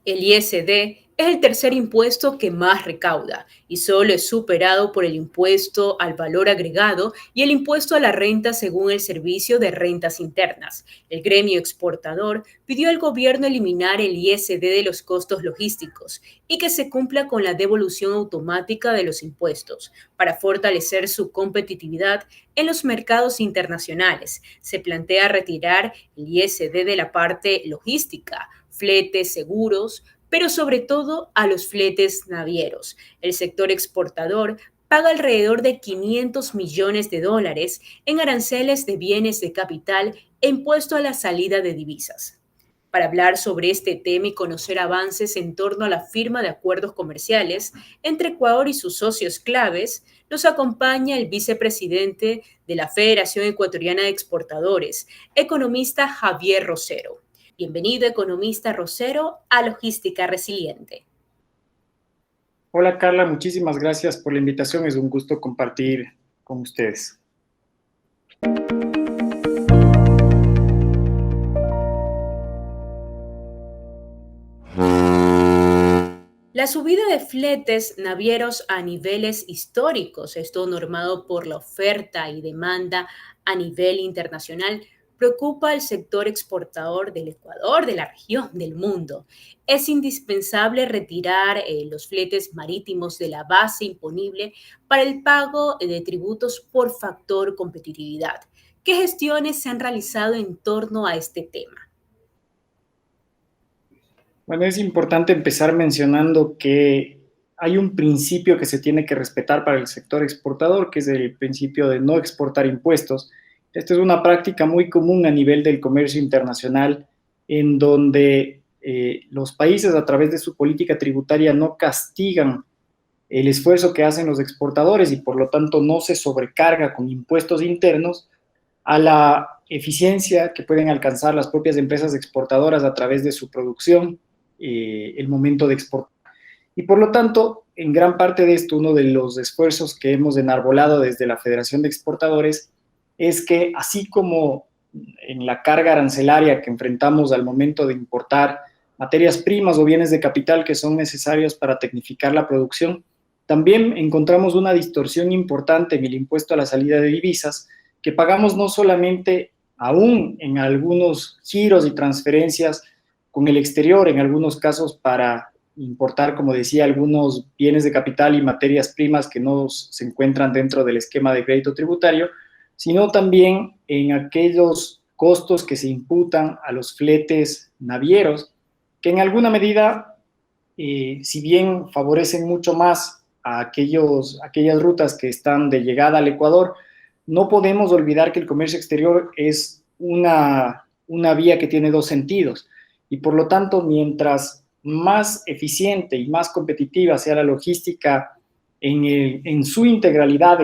El ISD es el tercer impuesto que más recauda y solo es superado por el impuesto al valor agregado y el impuesto a la renta según el Servicio de Rentas Internas. El gremio exportador pidió al gobierno eliminar el ISD de los costos logísticos y que se cumpla con la devolución automática de los impuestos para fortalecer su competitividad en los mercados internacionales. Se plantea retirar el ISD de la parte logística, fletes, seguros, pero sobre todo a los fletes navieros. El sector exportador paga alrededor de 500 millones de dólares en aranceles de bienes de capital e impuesto a la salida de divisas. Para hablar sobre este tema y conocer avances en torno a la firma de acuerdos comerciales entre Ecuador y sus socios claves, nos acompaña el vicepresidente de la Federación Ecuatoriana de Exportadores, economista Javier Rosero. Bienvenido, economista Rosero, a Logística Resiliente. Hola Carla, muchísimas gracias por la invitación. Es un gusto compartir con ustedes. La subida de fletes navieros a niveles históricos, esto normado por la oferta y demanda a nivel internacional, preocupa al sector exportador del Ecuador, de la región, del mundo. Es indispensable retirar los fletes marítimos de la base imponible para el pago de tributos por factor competitividad. ¿Qué gestiones se han realizado en torno a este tema? Bueno, es importante empezar mencionando que hay un principio que se tiene que respetar para el sector exportador, que es el principio de no exportar impuestos. Esta es una práctica muy común a nivel del comercio internacional, en donde los países a través de su política tributaria no castigan el esfuerzo que hacen los exportadores y por lo tanto no se sobrecarga con impuestos internos a la eficiencia que pueden alcanzar las propias empresas exportadoras a través de su producción, el momento de exportar. Y por lo tanto, en gran parte de esto, uno de los esfuerzos que hemos enarbolado desde la Federación de Exportadores es que así como en la carga arancelaria que enfrentamos al momento de importar materias primas o bienes de capital que son necesarios para tecnificar la producción, también encontramos una distorsión importante en el impuesto a la salida de divisas, que pagamos no solamente aún en algunos giros y transferencias con el exterior, en algunos casos para importar, como decía, algunos bienes de capital y materias primas que no se encuentran dentro del esquema de crédito tributario, sino también en aquellos costos que se imputan a los fletes navieros, que en alguna medida, si bien favorecen mucho más a aquellas rutas que están de llegada al Ecuador, no podemos olvidar que el comercio exterior es una vía que tiene dos sentidos y por lo tanto, mientras más eficiente y más competitiva sea la logística en su integralidad,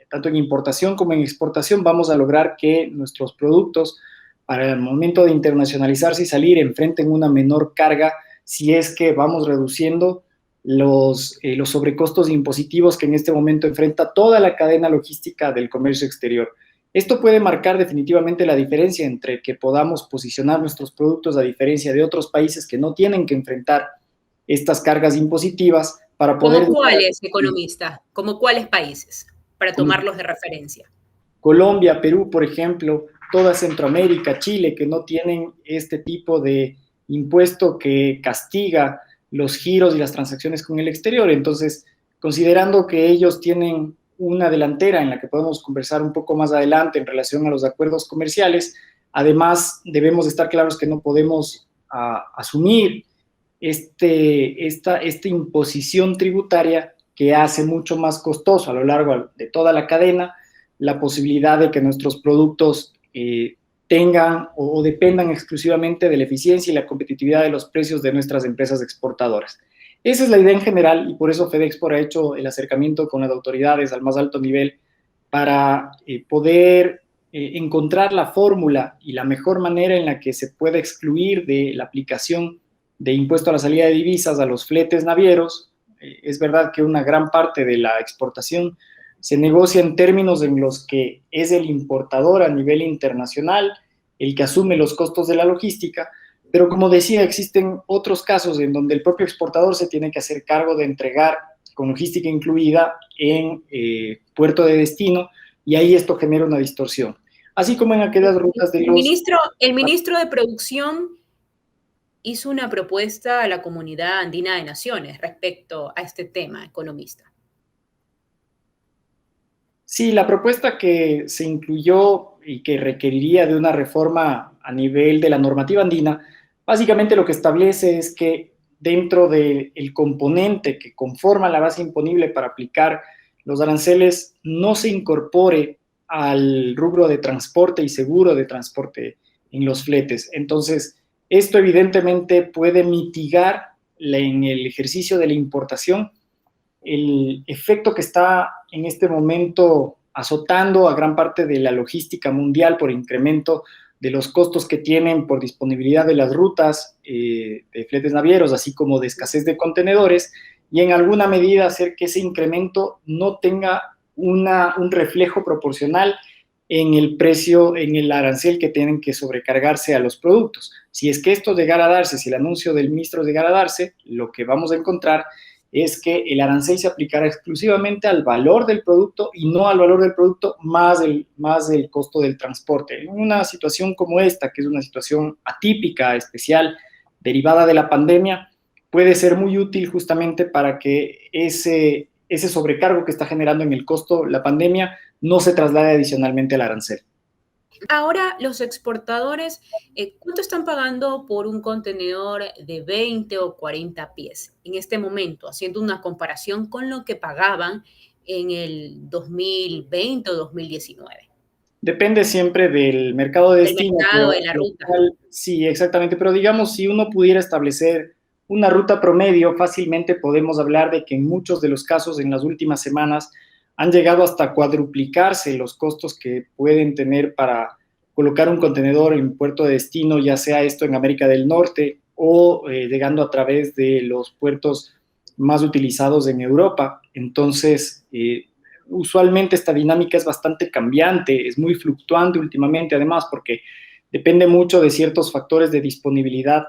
tanto en importación como en exportación, vamos a lograr que nuestros productos, para el momento de internacionalizarse y salir, enfrenten una menor carga si es que vamos reduciendo los sobrecostos impositivos que en este momento enfrenta toda la cadena logística del comercio exterior. Esto puede marcar definitivamente la diferencia entre que podamos posicionar nuestros productos a diferencia de otros países que no tienen que enfrentar estas cargas impositivas para poder... ¿Cómo cuáles, economista? ¿Cómo cuáles países? Para como tomarlos de referencia. Colombia, Perú, por ejemplo, toda Centroamérica, Chile, que no tienen este tipo de impuesto que castiga los giros y las transacciones con el exterior. Entonces, considerando que ellos tienen una delantera en la que podemos conversar un poco más adelante en relación a los acuerdos comerciales, además debemos estar claros que no podemos asumir esta imposición tributaria que hace mucho más costoso a lo largo de toda la cadena la posibilidad de que nuestros productos tengan o dependan exclusivamente de la eficiencia y la competitividad de los precios de nuestras empresas exportadoras. Esa es la idea en general y por eso FedExport ha hecho el acercamiento con las autoridades al más alto nivel para poder encontrar la fórmula y la mejor manera en la que se pueda excluir de la aplicación de impuesto a la salida de divisas a los fletes navieros. Es verdad que una gran parte de la exportación se negocia en términos en los que es el importador a nivel internacional el que asume los costos de la logística, Pero como decía, existen otros casos en donde el propio exportador se tiene que hacer cargo de entregar con logística incluida en puerto de destino, y ahí esto genera una distorsión. Así como en aquellas rutas de los... El ministro de Producción hizo una propuesta a la Comunidad Andina de Naciones respecto a este tema, economista. Sí, la propuesta que se incluyó y que requeriría de una reforma a nivel de la normativa andina, básicamente lo que establece es que dentro del componente que conforma la base imponible para aplicar los aranceles no se incorpore al rubro de transporte y seguro de transporte en los fletes. Entonces, esto evidentemente puede mitigar en el ejercicio de la importación el efecto que está en este momento azotando a gran parte de la logística mundial por incremento de los costos que tienen por disponibilidad de las rutas de fletes navieros, así como de escasez de contenedores, y en alguna medida hacer que ese incremento no tenga un reflejo proporcional en el precio, en el arancel que tienen que sobrecargarse a los productos. Si es que esto llegara a darse, si el anuncio del ministro llegara a darse, lo que vamos a encontrar es que el arancel se aplicará exclusivamente al valor del producto y no al valor del producto más el costo del transporte. En una situación como esta, que es una situación atípica, especial, derivada de la pandemia, puede ser muy útil justamente para que ese sobrecargo que está generando en el costo la pandemia no se traslade adicionalmente al arancel. Ahora, los exportadores, ¿cuánto están pagando por un contenedor de 20 o 40 pies en este momento, haciendo una comparación con lo que pagaban en el 2020 o 2019? Depende siempre del mercado de Del destino, mercado, de la ruta. sí, exactamente, pero digamos, si uno pudiera establecer una ruta promedio, fácilmente podemos hablar de que en muchos de los casos en las últimas semanas han llegado hasta cuadruplicarse los costos que pueden tener para colocar un contenedor en puerto de destino, ya sea esto en América del Norte o llegando a través de los puertos más utilizados en Europa. Entonces, usualmente esta dinámica es bastante cambiante, es muy fluctuante últimamente, además, porque depende mucho de ciertos factores de disponibilidad,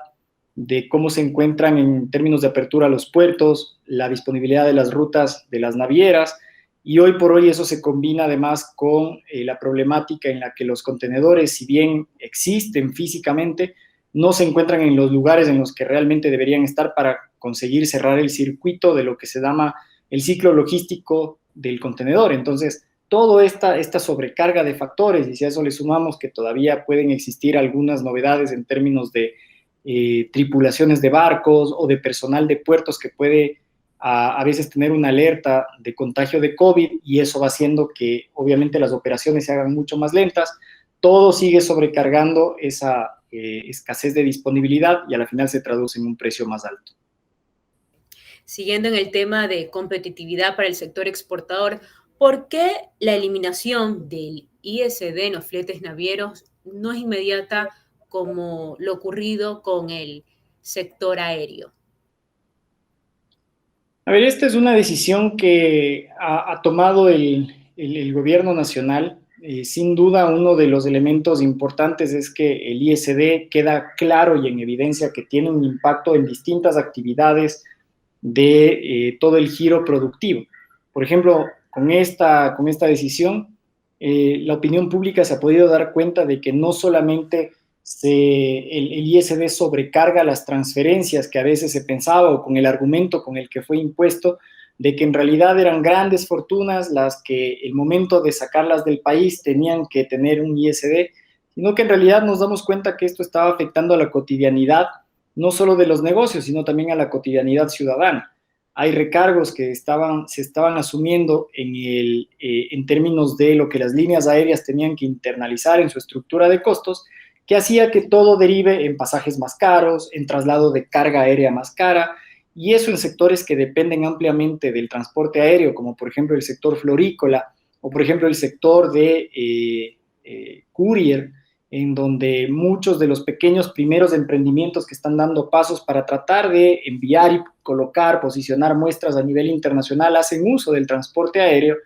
de cómo se encuentran en términos de apertura a los puertos, la disponibilidad de las rutas de las navieras, y hoy por hoy eso se combina además con la problemática en la que los contenedores, si bien existen físicamente, no se encuentran en los lugares en los que realmente deberían estar para conseguir cerrar el circuito de lo que se llama el ciclo logístico del contenedor. Entonces, toda esta sobrecarga de factores, y si a eso le sumamos que todavía pueden existir algunas novedades en términos de tripulaciones de barcos o de personal de puertos que puede a veces tener una alerta de contagio de COVID, y eso va haciendo que obviamente las operaciones se hagan mucho más lentas, todo sigue sobrecargando esa escasez de disponibilidad y a la final se traduce en un precio más alto. Siguiendo en el tema de competitividad para el sector exportador, ¿por qué la eliminación del ISD en los fletes navieros no es inmediata como lo ocurrido con el sector aéreo? A ver, esta es una decisión que ha tomado el gobierno nacional. Sin duda, uno de los elementos importantes es que el ISD queda claro y en evidencia que tiene un impacto en distintas actividades de todo el giro productivo. Por ejemplo, con esta decisión, la opinión pública se ha podido dar cuenta de que no solamente el ISD sobrecarga las transferencias que a veces se pensaba, o con el argumento con el que fue impuesto, de que en realidad eran grandes fortunas las que el momento de sacarlas del país tenían que tener un ISD, sino que en realidad nos damos cuenta que esto estaba afectando a la cotidianidad, no solo de los negocios, sino también a la cotidianidad ciudadana. Hay recargos que se estaban asumiendo en términos de lo que las líneas aéreas tenían que internalizar en su estructura de costos, que hacía que todo derive en pasajes más caros, en traslado de carga aérea más cara, y eso en sectores que dependen ampliamente del transporte aéreo, como por ejemplo el sector florícola, o por ejemplo el sector de courier, en donde muchos de los pequeños primeros emprendimientos que están dando pasos para tratar de enviar y colocar, posicionar muestras a nivel internacional hacen uso del transporte aéreo.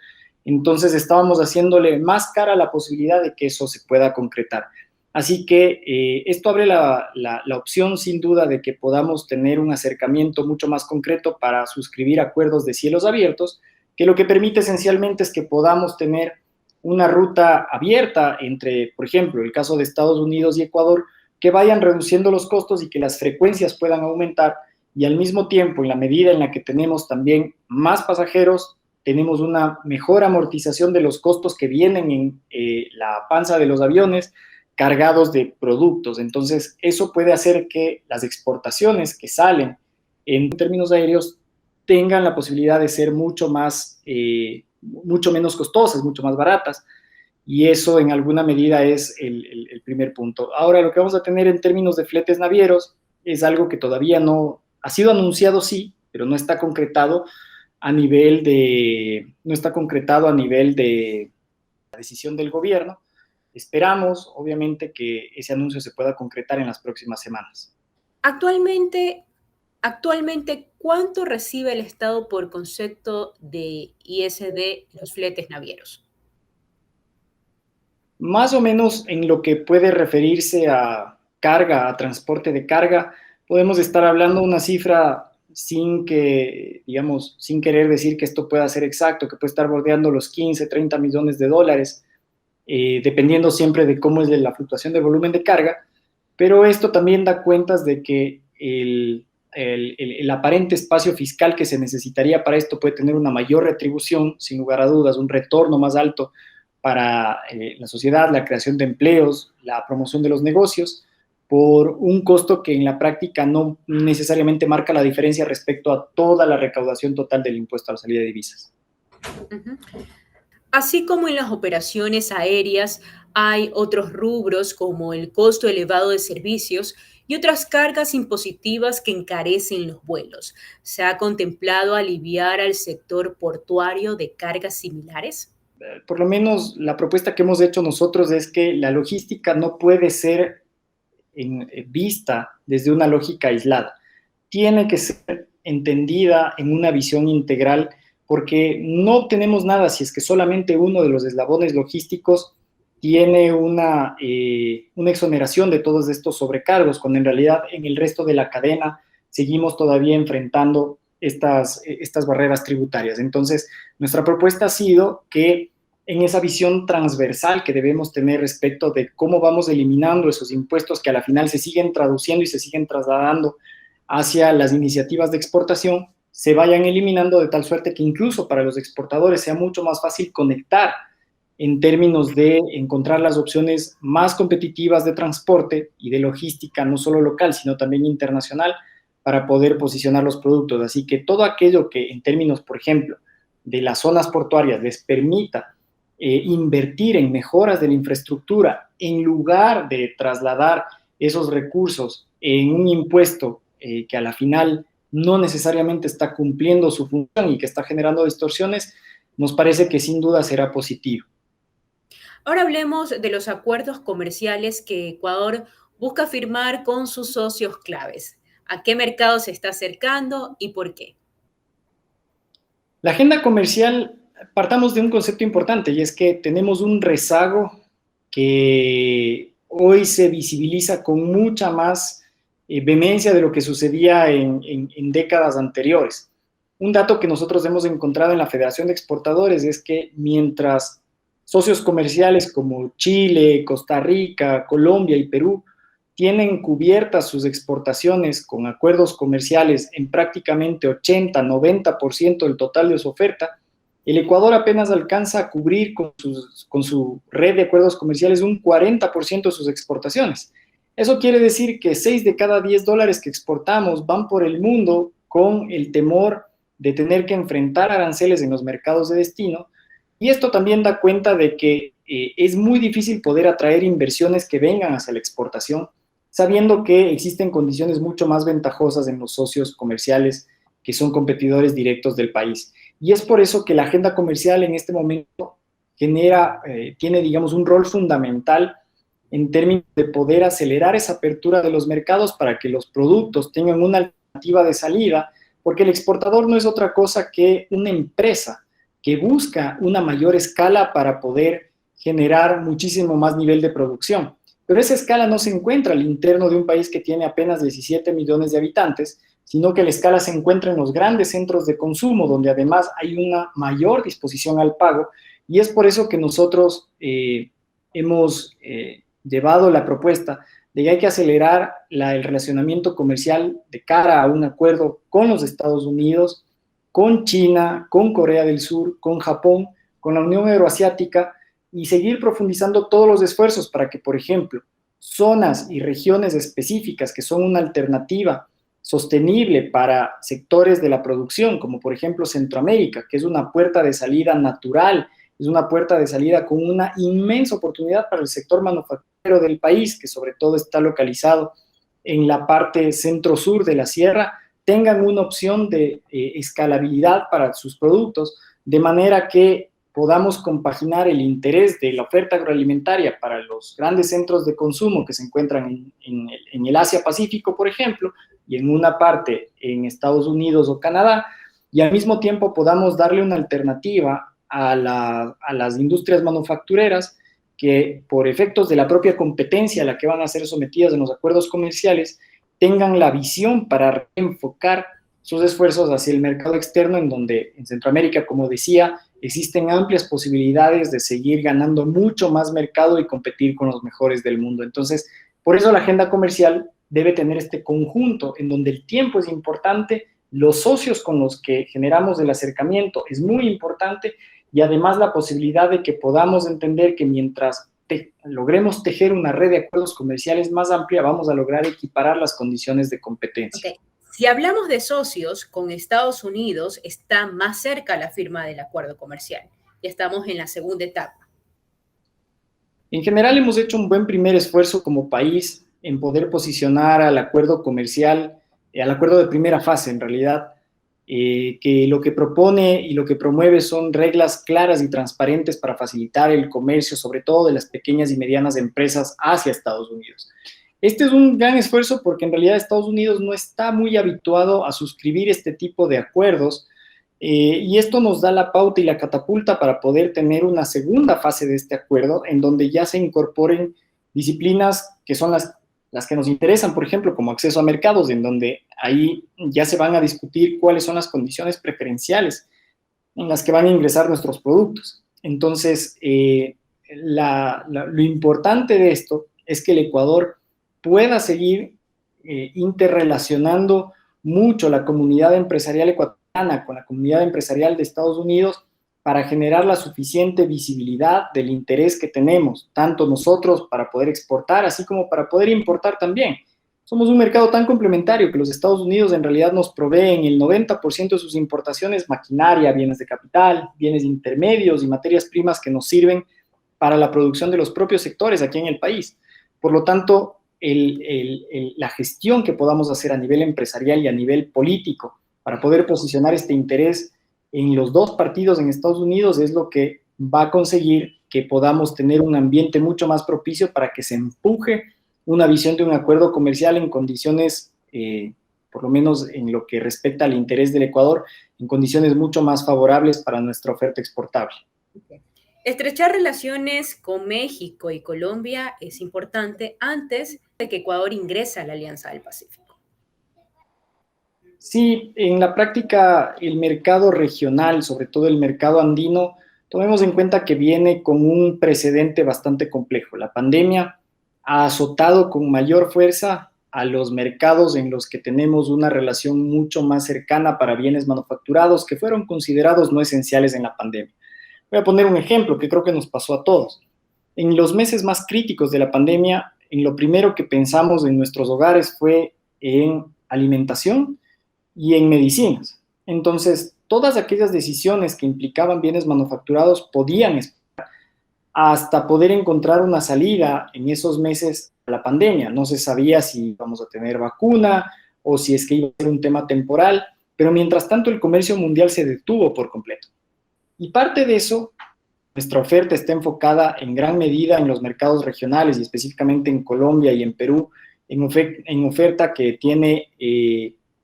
Entonces estábamos haciéndole más cara la posibilidad de que eso se pueda concretar. Así que esto abre la opción sin duda de que podamos tener un acercamiento mucho más concreto para suscribir acuerdos de cielos abiertos, que lo que permite esencialmente es que podamos tener una ruta abierta entre, por ejemplo, el caso de Estados Unidos y Ecuador, que vayan reduciendo los costos y que las frecuencias puedan aumentar, y al mismo tiempo, en la medida en la que tenemos también más pasajeros, tenemos una mejor amortización de los costos que vienen en la panza de los aviones cargados de productos. Entonces, eso puede hacer que las exportaciones que salen en términos aéreos tengan la posibilidad de ser mucho menos costosas, mucho más baratas, y eso en alguna medida es el primer punto. Ahora, lo que vamos a tener en términos de fletes navieros es algo que todavía no ha sido anunciado, sí, pero no está concretado a nivel de la decisión del gobierno. Esperamos, obviamente, que ese anuncio se pueda concretar en las próximas semanas. Actualmente, ¿cuánto recibe el Estado por concepto de ISD los fletes navieros? Más o menos en lo que puede referirse a carga, a transporte de carga, podemos estar hablando de una cifra sin querer decir que esto pueda ser exacto, que puede estar bordeando los 15, 30 millones de dólares, dependiendo siempre de cómo es la fluctuación del volumen de carga, pero esto también da cuentas de que el aparente espacio fiscal que se necesitaría para esto puede tener una mayor retribución, sin lugar a dudas, un retorno más alto para la sociedad, la creación de empleos, la promoción de los negocios, por un costo que en la práctica no necesariamente marca la diferencia respecto a toda la recaudación total del impuesto a la salida de divisas. Ujú. Así como en las operaciones aéreas, hay otros rubros como el costo elevado de servicios y otras cargas impositivas que encarecen los vuelos. ¿Se ha contemplado aliviar al sector portuario de cargas similares? Por lo menos la propuesta que hemos hecho nosotros es que la logística no puede ser vista desde una lógica aislada. Tiene que ser entendida en una visión integral, porque no obtenemos nada si es que solamente uno de los eslabones logísticos tiene una exoneración de todos estos sobrecargos, cuando en realidad en el resto de la cadena seguimos todavía enfrentando estas barreras tributarias. Entonces, nuestra propuesta ha sido que en esa visión transversal que debemos tener respecto de cómo vamos eliminando esos impuestos que a la final se siguen traduciendo y se siguen trasladando hacia las iniciativas de exportación, se vayan eliminando de tal suerte que incluso para los exportadores sea mucho más fácil conectar en términos de encontrar las opciones más competitivas de transporte y de logística, no solo local, sino también internacional, para poder posicionar los productos. Así que todo aquello que en términos, por ejemplo, de las zonas portuarias les permita invertir en mejoras de la infraestructura en lugar de trasladar esos recursos en un impuesto que a la final no necesariamente está cumpliendo su función y que está generando distorsiones, nos parece que sin duda será positivo. Ahora hablemos de los acuerdos comerciales que Ecuador busca firmar con sus socios claves. ¿A qué mercado se está acercando y por qué? La agenda comercial, partamos de un concepto importante, y es que tenemos un rezago que hoy se visibiliza con mucha más vehemencia de lo que sucedía en décadas anteriores. Un dato que nosotros hemos encontrado en la Federación de Exportadores es que mientras socios comerciales como Chile, Costa Rica, Colombia y Perú tienen cubiertas sus exportaciones con acuerdos comerciales en prácticamente 80-90% del total de su oferta, el Ecuador apenas alcanza a cubrir con su red de acuerdos comerciales un 40% de sus exportaciones. Eso quiere decir que 6 de cada 10 dólares que exportamos van por el mundo con el temor de tener que enfrentar aranceles en los mercados de destino, y esto también da cuenta de que es muy difícil poder atraer inversiones que vengan hacia la exportación, sabiendo que existen condiciones mucho más ventajosas en los socios comerciales que son competidores directos del país. Y es por eso que la agenda comercial en este momento tiene, digamos, un rol fundamental en términos de poder acelerar esa apertura de los mercados para que los productos tengan una alternativa de salida, porque el exportador no es otra cosa que una empresa que busca una mayor escala para poder generar muchísimo más nivel de producción. pero esa escala no se encuentra al interno de un país que tiene apenas 17 millones de habitantes, sino que la escala se encuentra en los grandes centros de consumo, donde además hay una mayor disposición al pago, y es por eso que nosotros hemos llevado la propuesta de que hay que acelerar el relacionamiento comercial de cara a un acuerdo con los Estados Unidos, con China, con Corea del Sur, con Japón, con la Unión Euroasiática, y seguir profundizando todos los esfuerzos para que, por ejemplo, zonas y regiones específicas que son una alternativa sostenible para sectores de la producción, como por ejemplo Centroamérica, que es una puerta de salida natural, es una puerta de salida con una inmensa oportunidad para el sector manufacturero del país, que sobre todo está localizado en la parte centro-sur de la sierra, tengan una opción de escalabilidad para sus productos, de manera que podamos compaginar el interés de la oferta agroalimentaria para los grandes centros de consumo que se encuentran en el Asia-Pacífico, por ejemplo, y en una parte en Estados Unidos o Canadá, y al mismo tiempo podamos darle una alternativa a las industrias manufactureras que, por efectos de la propia competencia a la que van a ser sometidas en los acuerdos comerciales, tengan la visión para reenfocar sus esfuerzos hacia el mercado externo, en donde en Centroamérica, como decía, existen amplias posibilidades de seguir ganando mucho más mercado y competir con los mejores del mundo. Entonces, por eso la agenda comercial debe tener este conjunto en donde el tiempo es importante, los socios con los que generamos el acercamiento es muy importante, y además la posibilidad de que podamos entender que mientras logremos tejer una red de acuerdos comerciales más amplia, vamos a lograr equiparar las condiciones de competencia. Okay. Si hablamos de socios, con Estados Unidos está más cerca la firma del acuerdo comercial. Ya estamos en la segunda etapa. En general hemos hecho un buen primer esfuerzo como país en poder posicionar al acuerdo comercial, al acuerdo de primera fase en realidad, que lo que propone y lo que promueve son reglas claras y transparentes para facilitar el comercio, sobre todo de las pequeñas y medianas empresas hacia Estados Unidos. Este es un gran esfuerzo porque en realidad Estados Unidos no está muy habituado a suscribir este tipo de acuerdos, y esto nos da la pauta y la catapulta para poder tener una segunda fase de este acuerdo en donde ya se incorporen disciplinas que son las que nos interesan, por ejemplo, como acceso a mercados, en donde ahí ya se van a discutir cuáles son las condiciones preferenciales en las que van a ingresar nuestros productos. Entonces, lo importante de esto es que el Ecuador pueda seguir interrelacionando mucho la comunidad empresarial ecuatoriana con la comunidad empresarial de Estados Unidos para generar la suficiente visibilidad del interés que tenemos, tanto nosotros para poder exportar, así como para poder importar también. Somos un mercado tan complementario que los Estados Unidos en realidad nos proveen el 90% de sus importaciones, maquinaria, bienes de capital, bienes intermedios y materias primas que nos sirven para la producción de los propios sectores aquí en el país. Por lo tanto, la gestión que podamos hacer a nivel empresarial y a nivel político para poder posicionar este interés en los dos partidos en Estados Unidos es lo que va a conseguir que podamos tener un ambiente mucho más propicio para que se empuje una visión de un acuerdo comercial en condiciones, por lo menos en lo que respecta al interés del Ecuador, en condiciones mucho más favorables para nuestra oferta exportable. Okay. Estrechar relaciones con México y Colombia es importante antes de que Ecuador ingrese a la Alianza del Pacífico. Sí, en la práctica el mercado regional, sobre todo el mercado andino, tomemos en cuenta que viene con un precedente bastante complejo. La pandemia ha azotado con mayor fuerza a los mercados en los que tenemos una relación mucho más cercana para bienes manufacturados que fueron considerados no esenciales en la pandemia. Voy a poner un ejemplo que creo que nos pasó a todos. En los meses más críticos de la pandemia, en lo primero que pensamos en nuestros hogares fue en alimentación y en medicinas. Entonces, todas aquellas decisiones que implicaban bienes manufacturados podían esperar hasta poder encontrar una salida en esos meses de la pandemia. No se sabía si íbamos a tener vacuna o si es que iba a ser un tema temporal, pero mientras tanto el comercio mundial se detuvo por completo. Y parte de eso, nuestra oferta está enfocada en gran medida en los mercados regionales y específicamente en Colombia y en Perú, en oferta que tiene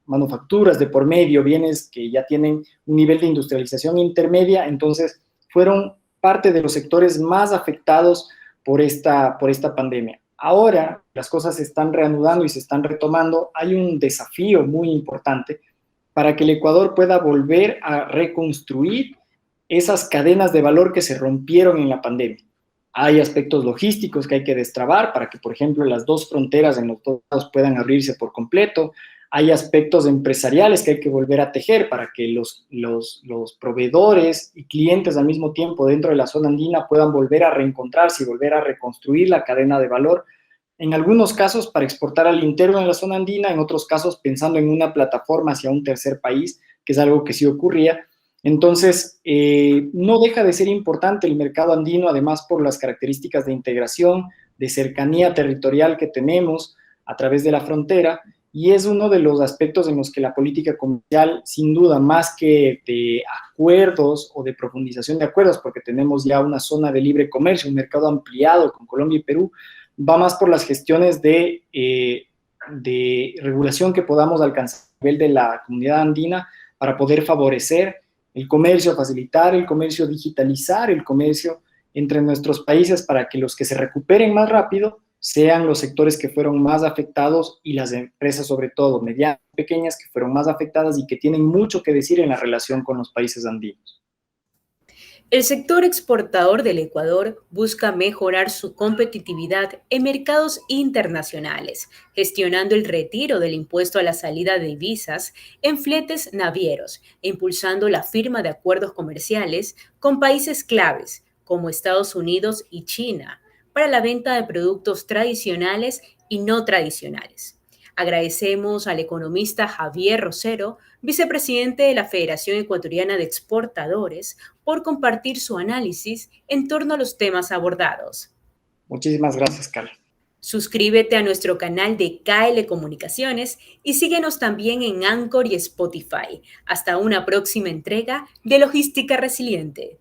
manufacturas de por medio, bienes que ya tienen un nivel de industrialización intermedia, entonces fueron parte de los sectores más afectados por esta pandemia. Ahora las cosas se están reanudando y se están retomando. Hay un desafío muy importante para que el Ecuador pueda volver a reconstruir esas cadenas de valor que se rompieron en la pandemia. Hay aspectos logísticos que hay que destrabar para que, por ejemplo, las dos fronteras en los dos lados puedan abrirse por completo. Hay aspectos empresariales que hay que volver a tejer para que los proveedores y clientes al mismo tiempo dentro de la zona andina puedan volver a reencontrarse y volver a reconstruir la cadena de valor. En algunos casos para exportar al interno de la zona andina, en otros casos pensando en una plataforma hacia un tercer país, que es algo que sí ocurría. Entonces, no deja de ser importante el mercado andino, además por las características de integración, de cercanía territorial que tenemos a través de la frontera, y es uno de los aspectos en los que la política comercial, sin duda, más que de acuerdos o de profundización de acuerdos, porque tenemos ya una zona de libre comercio, un mercado ampliado con Colombia y Perú, va más por las gestiones de regulación que podamos alcanzar a nivel de la comunidad andina para poder favorecer el comercio, facilitar el comercio, digitalizar el comercio entre nuestros países para que los que se recuperen más rápido sean los sectores que fueron más afectados y las empresas, sobre todo medianas, pequeñas, que fueron más afectadas y que tienen mucho que decir en la relación con los países andinos. El sector exportador del Ecuador busca mejorar su competitividad en mercados internacionales, gestionando el retiro del impuesto a la salida de divisas en fletes navieros e impulsando la firma de acuerdos comerciales con países claves como Estados Unidos y China para la venta de productos tradicionales y no tradicionales. Agradecemos al economista Javier Rosero, vicepresidente de la Federación Ecuatoriana de Exportadores, por compartir su análisis en torno a los temas abordados. Muchísimas gracias, Carla. Suscríbete a nuestro canal de KL Comunicaciones y síguenos también en Anchor y Spotify. Hasta una próxima entrega de Logística Resiliente.